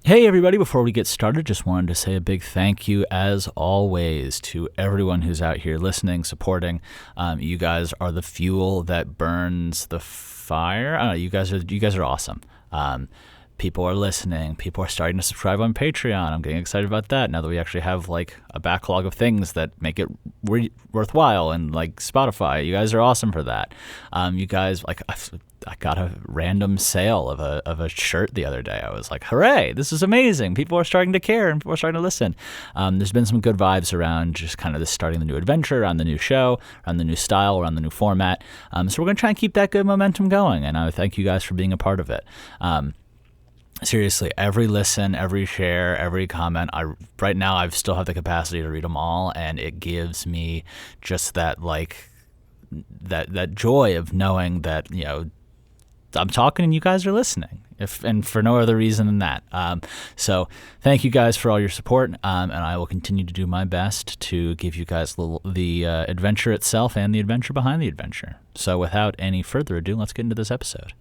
Hey everybody, before we get started, just wanted to say a big thank you as always to everyone who's out here listening, supporting. You guys are the fuel that burns the fire. I don't know, you guys are awesome. People are listening. People are starting to subscribe on Patreon. I'm getting excited about that now that we actually have like a backlog of things that make it worthwhile, and like Spotify. You guys are awesome for that. You guys, like, I got a random sale of a shirt the other day. I was like, hooray, this is amazing. People are starting to care and people are starting to listen. There's been some good vibes around just kind of this starting the new adventure, around the new show, around the new style, around the new format. So we're going to try and keep that good momentum going. And I thank you guys for being a part of it. Seriously, every listen, every share, every comment, right now I still have the capacity to read them all, and it gives me just that that joy of knowing that, you know, I'm talking and you guys are listening, and for no other reason than that. So thank you guys for all your support, and I will continue to do my best to give you guys the adventure itself and the adventure behind the adventure. So without any further ado, let's get into this episode.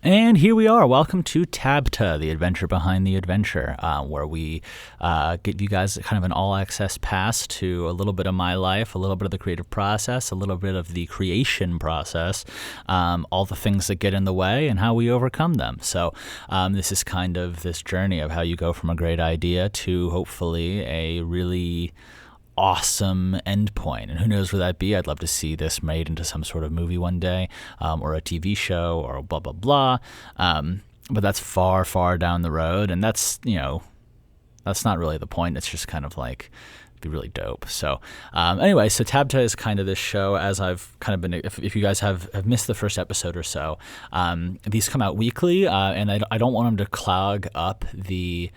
And here we are. Welcome to Tabta, the adventure behind the adventure, where we give you guys kind of an all-access pass to a little bit of my life, a little bit of the creative process, a little bit of the creation process, all the things that get in the way and how we overcome them. So this is kind of this journey of how you go from a great idea to hopefully a really awesome endpoint. And who knows where that be? I'd love to see this made into some sort of movie one day, or a TV show, or blah, blah, blah. But that's far, far down the road. And that's, you know, that's not really the point. It's just kind of like, be really dope. So anyway, so Tabta is kind of this show, as I've kind of been, if you guys have missed the first episode or so, these come out weekly, and I don't want them to clog up the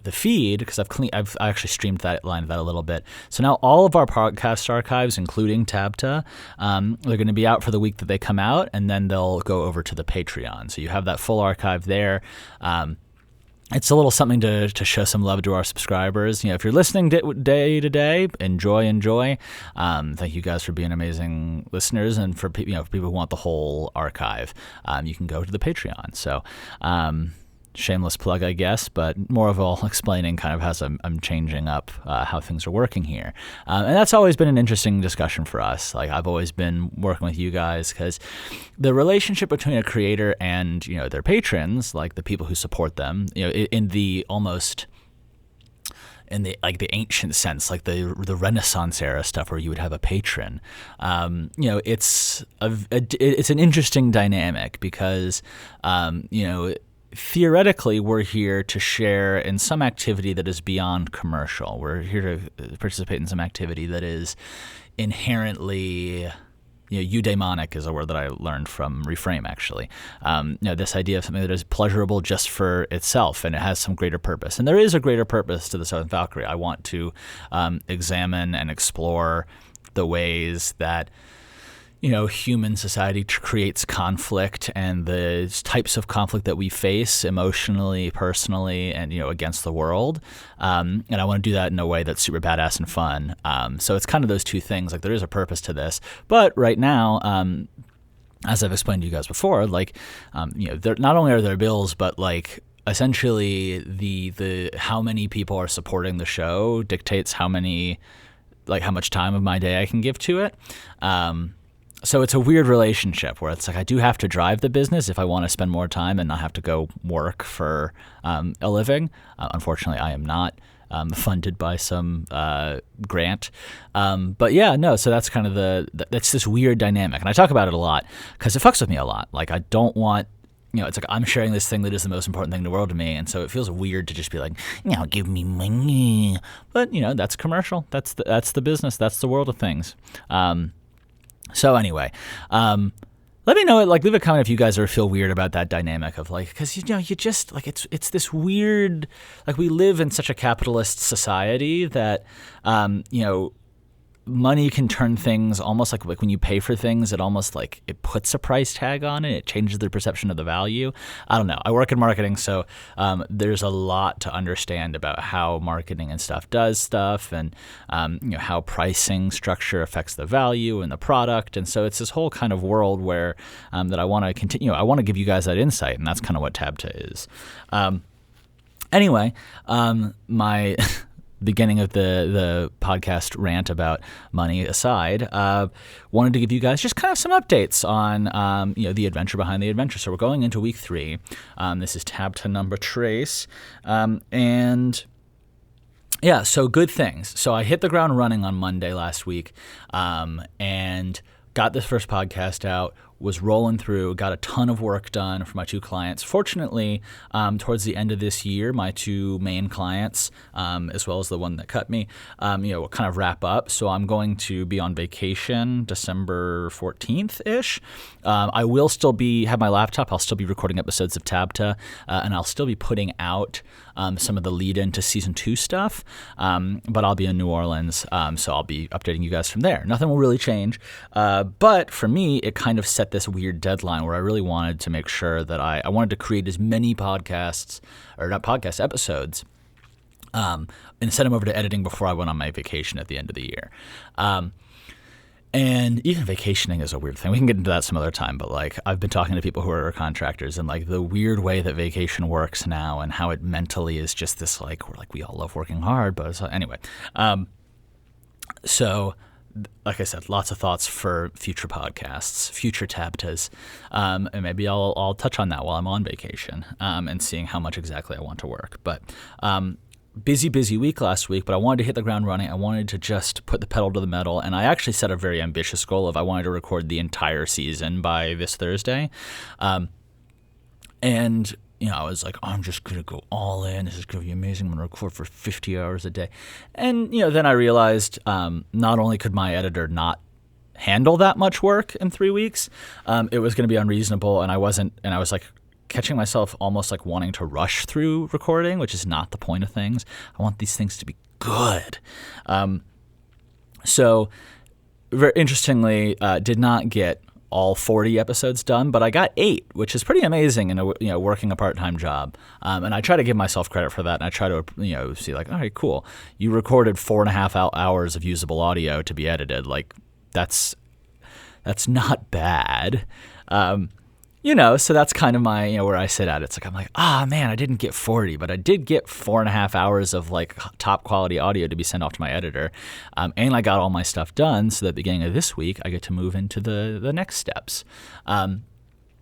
feed, because I've actually streamed that a little bit. So now all of our podcast archives, including Tabta, they're going to be out for the week that they come out, and then they'll go over to the Patreon. So you have that full archive there. It's a little something to show some love to our subscribers. You know, if you're listening day to day, enjoy. Thank you guys for being amazing listeners, and for people who want the whole archive, you can go to the Patreon. So. Shameless plug, I guess, but more of all explaining kind of as I'm changing up how things are working here. And that's always been an interesting discussion for us. Like, I've always been working with you guys, because the relationship between a creator and, you know, their patrons, like the people who support them, you know, in the ancient sense, like the Renaissance era stuff where you would have a patron, you know, it's an interesting dynamic, because, you know, theoretically, we're here to share in some activity that is beyond commercial. We're here to participate in some activity that is inherently, you know, eudaimonic is a word that I learned from Reframe, actually. You know, this idea of something that is pleasurable just for itself, and it has some greater purpose. And there is a greater purpose to the Seventh Valkyrie. I want to examine and explore the ways that, you know, human society creates conflict, and the types of conflict that we face emotionally, personally, and, you know, against the world. And I want to do that in a way that's super badass and fun. So it's kind of those two things. Like, there is a purpose to this. But right now, as I've explained to you guys before, like, you know, not only are there bills, but like, essentially the how many people are supporting the show dictates how much time of my day I can give to it. So it's a weird relationship where it's like, I do have to drive the business if I want to spend more time and not have to go work for a living. Unfortunately, I am not funded by some grant. But yeah, no, so that's kind of that's this weird dynamic. And I talk about it a lot because it fucks with me a lot. Like, I don't want, you know, it's like I'm sharing this thing that is the most important thing in the world to me. And so it feels weird to just be like, you know, give me money. But, you know, that's commercial. That's the business. That's the world of things. So anyway, let me know, like, leave a comment if you guys ever feel weird about that dynamic of, like, because, you know, you just, like, it's this weird, like, we live in such a capitalist society that, you know, money can turn things almost like when you pay for things, it almost like it puts a price tag on it. It changes the perception of the value. I don't know. I work in marketing, so there's a lot to understand about how marketing and stuff does stuff, and how pricing structure affects the value and the product. And so it's this whole kind of world where that I want to continue. I want to give you guys that insight, and that's kind of what TABTA is. Anyway, my beginning of the podcast rant about money aside, wanted to give you guys just kind of some updates on the adventure behind the adventure. So we're going into week 3. This is TABTA number trace, and yeah, so good things. So I hit the ground running on Monday last week, and got this first podcast out. Was rolling through, got a ton of work done for my 2 clients. Fortunately, towards the end of this year, my 2 main clients, as well as the one that cut me, will kind of wrap up. So I'm going to be on vacation December 14th-ish. I will still have my laptop. I'll still be recording episodes of TABTA, and I'll still be putting out some of the lead-in to season 2 stuff. But I'll be in New Orleans, so I'll be updating you guys from there. Nothing will really change. But for me, it kind of set this weird deadline where I really wanted to make sure that I wanted to create as many episodes, and send them over to editing before I went on my vacation at the end of the year. And even vacationing is a weird thing. We can get into that some other time, but like I've been talking to people who are contractors, and like the weird way that vacation works now, and how it mentally is just this like, we all love working hard, but anyway. So like I said, lots of thoughts for future podcasts, future TABTAs, and maybe I'll touch on that while I'm on vacation, and seeing how much exactly I want to work. But busy week last week, but I wanted to hit the ground running. I wanted to just put the pedal to the metal, and I actually set a very ambitious goal of I wanted to record the entire season by this Thursday. And I was like, I'm just going to go all in. This is going to be amazing. I'm going to record for 50 hours a day. And, then I realized not only could my editor not handle that much work in 3 weeks, it was going to be unreasonable. And I was like catching myself almost like wanting to rush through recording, which is not the point of things. I want these things to be good. So very interestingly, did not get all 40 episodes done, but I got 8, which is pretty amazing in a working a part-time job. And I try to give myself credit for that, and I try to see like, all right, cool. You recorded 4.5 hours of usable audio to be edited. Like that's not bad. So that's kind of my, where I sit at. It's like, I'm like, man, I didn't get 40, but I did get 4.5 hours of like top quality audio to be sent off to my editor. And I got all my stuff done. So at the beginning of this week, I get to move into the next steps.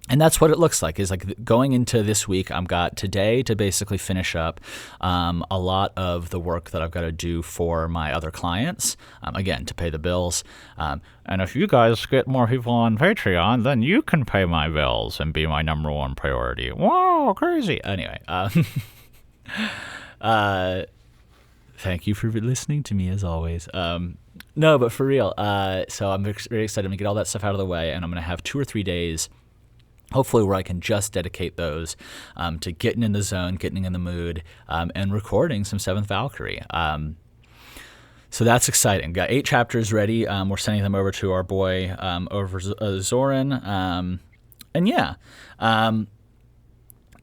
And that's what it looks like, is like going into this week, I've got today to basically finish up a lot of the work that I've got to do for my other clients, again, to pay the bills. And if you guys get more people on Patreon, then you can pay my bills and be my number one priority. Whoa, crazy. Anyway, thank you for listening to me as always. No, but for real. So I'm very excited to get all that stuff out of the way, and I'm going to have 2 or 3 days hopefully where I can just dedicate those to getting in the zone, getting in the mood, and recording some Seventh Valkyrie. So that's exciting. Got 8 chapters ready. We're sending them over to our boy over Zoran. And yeah.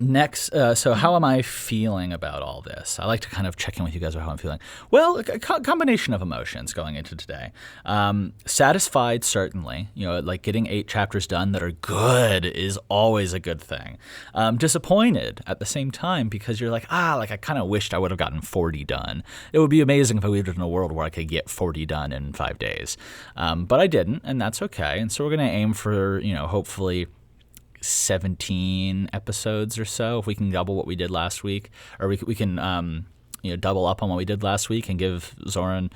Next, so how am I feeling about all this? I like to kind of check in with you guys about how I'm feeling. Well, a combination of emotions going into today. Satisfied, certainly. Like getting 8 chapters done that are good is always a good thing. Disappointed at the same time because you're like, I kind of wished I would have gotten 40 done. It would be amazing if I lived in a world where I could get 40 done in 5 days. But I didn't, and that's okay. And so we're going to aim for, hopefully 17 episodes or so, if we can double what we did last week, or we can double up on what we did last week and give Zoran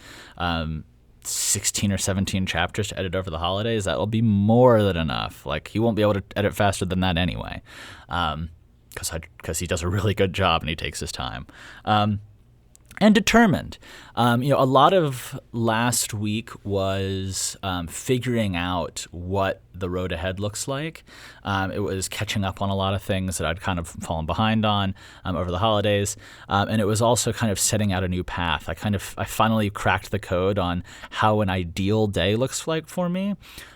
16 or 17 chapters to edit over the holidays. That'll be more than enough. Like, he won't be able to edit faster than that anyway, because he does a really good job and he takes his time. And determined. A lot of last week was figuring out what the road ahead looks like. It was catching up on a lot of things that I'd kind of fallen behind on over the holidays, and it was also kind of setting out a new path. I finally cracked the code on how an ideal day looks like for me.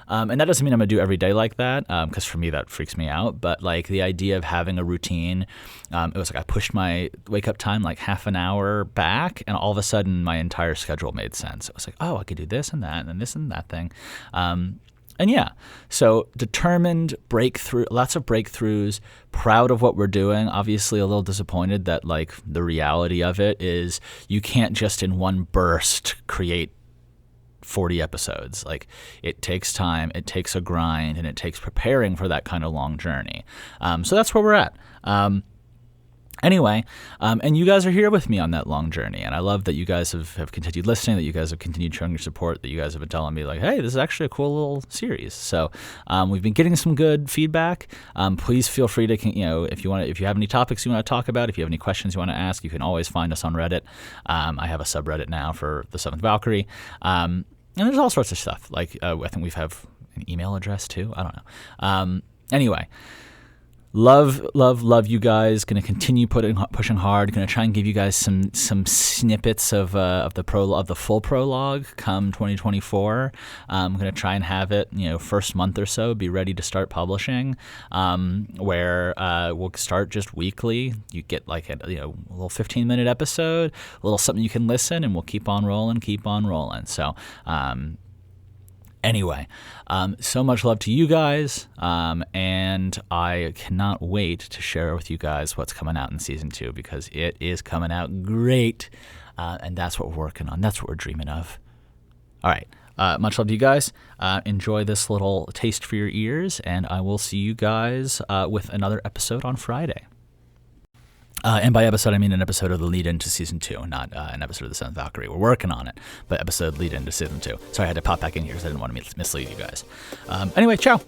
And that doesn't mean I'm going to do every day like that, because for me that freaks me out. But like the idea of having a routine, it was like I pushed my wake up time like half an hour back, and all of a sudden my entire schedule made sense. It was like, oh, I could do this and that and this and that thing. And yeah, so determined, lots of breakthroughs, proud of what we're doing. Obviously a little disappointed that like the reality of it is you can't just in one burst create 40 episodes. Like it takes time, it takes a grind, and it takes preparing for that kind of long journey. So that's where we're at. Anyway, and you guys are here with me on that long journey, and I love that you guys have continued listening, that you guys have continued showing your support, that you guys have been telling me like, hey, this is actually a cool little series. So we've been getting some good feedback. Please feel free to, if you have any topics you want to talk about, if you have any questions you want to ask, you can always find us on Reddit. I have a subreddit now for the Seventh Valkyrie. And there's all sorts of stuff. Like I think we have an email address too. I don't know. Anyway, love you guys. Going to continue pushing hard. Going to try and give you guys some snippets of the full prologue come 2024. I'm going to try and have it, first month or so, be ready to start publishing. Where we'll start just weekly. You get like a little 15-minute episode, a little something you can listen, and we'll keep on rolling. So. Anyway, so much love to you guys, and I cannot wait to share with you guys what's coming out in season 2, because it is coming out great, and that's what we're working on. That's what we're dreaming of. All right, much love to you guys. Enjoy this little taste for your ears, and I will see you guys with another episode on Friday. And by episode, I mean an episode of the lead into season 2, not an episode of the Seventh Valkyrie. We're working on it, but episode lead into season 2. Sorry, I had to pop back in here because I didn't want to mislead you guys. Anyway, ciao.